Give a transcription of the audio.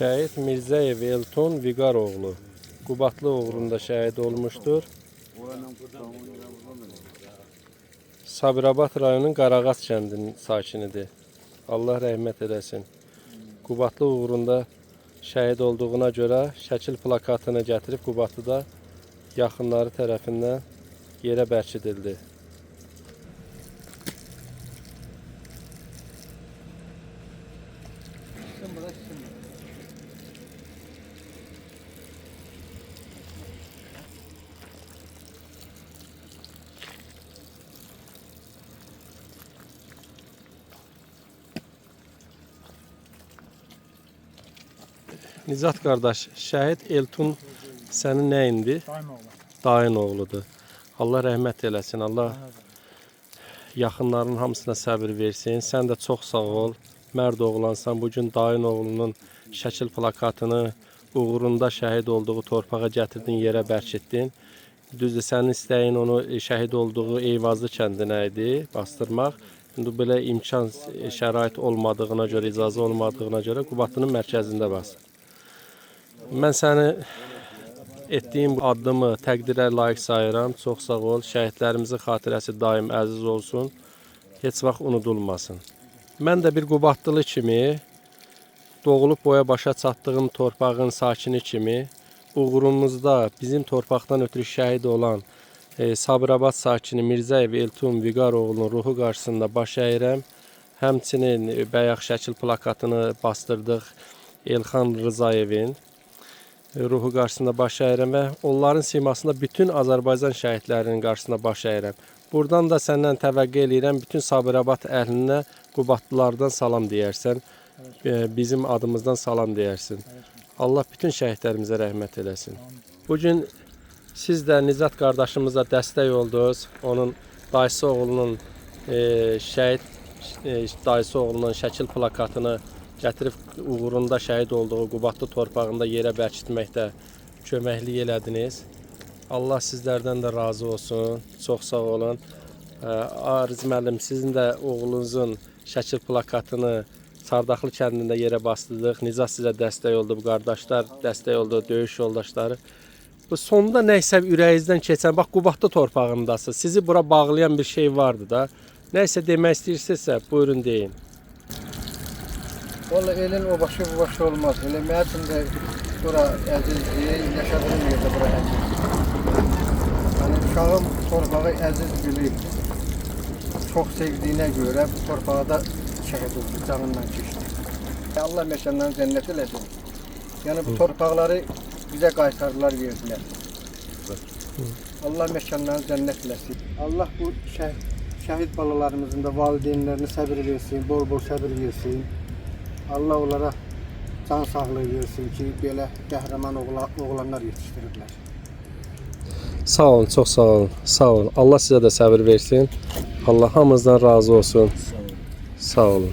şəhid Mirzəyev Elton Viqaroğlu Qubadlı uğrunda şəhid olmuşdur. Sabirabad rayonunun Qarağac kəndinin sakinidir. Allah rəhmət eləsin. Qubadlı uğrunda şəhid olduğuna görə şəkil plakatını gətirib Qubadlıda yaxınları tərəfindən yerə bərkidildi. Nizat qardaş, şəhid Elton sənin nəyindi? Dayın oğludur. Allah rəhmət eləsin. Allah yaxınlarının hamısına səbir versin. Sən də çox sağ ol. Mərd oğlansan. Bugün dayın oğlunun şəkil plakatını uğrunda şəhid olduğu torpağa gətirdin, yerə bərkitdin. Düzdür, sənin istəyin onu şəhid olduğu Eyvazlı kəndinə idi, bastırmaq. İndi belə imkan, şərait olmadığına görə, icazə olmadığına görə Qubadlının mərkəzində bastır. Mən səni etdiyim addımı təqdirə layiq sayıram. Çox sağ ol. Şəhidlərimizin xatirəsi daim əziz olsun. Heç vaxt unudulmasın. Mən də bir Qubadlılı kimi, doğulub boya başa çatdığım torpağın sakini kimi, uğrumuzda bizim torpaqdan ötürü şəhid olan Sabirabad sakini Mirzəyev Elton Viqaroğlu'nun ruhu qarşısında baş əyirəm. Həmçinin bayaq şəkil plakatını bastırdıq Elxan Rızayevin ruhu qarşısında baş əyirəm və onların simasında bütün Azərbaycan şəhidlərinin qarşısında baş əyirəm. Buradan da səndən təvəqqə eləyirəm, bütün Sabirabad əhlinə Qubadlılardan salam deyərsən, bizim adımızdan salam deyərsin. Allah bütün şəhidlərimizə rəhmət eləsin. Bugün siz də Nizat qardaşımıza dəstək oldunuz. Onun dayısı oğlunun şəhid dayısı oğlunun şəkil plakatını gətirib uğrunda şəhid olduğu Qubadlı torpağında yerə bərkitməkdə köməklik elədiniz. Allah sizlərdən də razı olsun. Çox sağ olun. Arız müəllim, sizin də oğlunuzun şəkil plakatını Sardaxlı kəndində yerə bastırdıq. Nizat sizə dəstək oldu, bu qardaşlar dəstək oldu, döyüş yoldaşları. Bu sonunda nəysə ürəyinizdən keçən, bax Qubadlı torpağındasınız. Sizi bura bağlayan bir şey vardı da. Nəysə demək istəyirsinizsə, buyurun deyin. Vallahi elin o başı bu başı olmaz. Elə mənim üçün də bura əzizdir, yaşadığım yerdə bura əzizdir. Yani uşağım torpağı əziz bilib, çox sevdiyinə görə bu torpağa da şəhid oldu, canından keçdi. Allah məkanlarını cənnət eləsin. Yəni bu torpaqları bizə qaytardılar, verdilər. Allah məkanlarını cənnət eləsin. Allah bu şəhid balalarımızın da valideynlərinə səbir versin, bol-bol səbir versin. Allah onlara can sağlığı versin ki, belə qəhrəman oğlanlar yetişdiriblər. Sağ olun, çox sağ olun. Sağ olun. Allah sizə də səbir versin. Allah hamımızdan razı olsun. Sağ olun.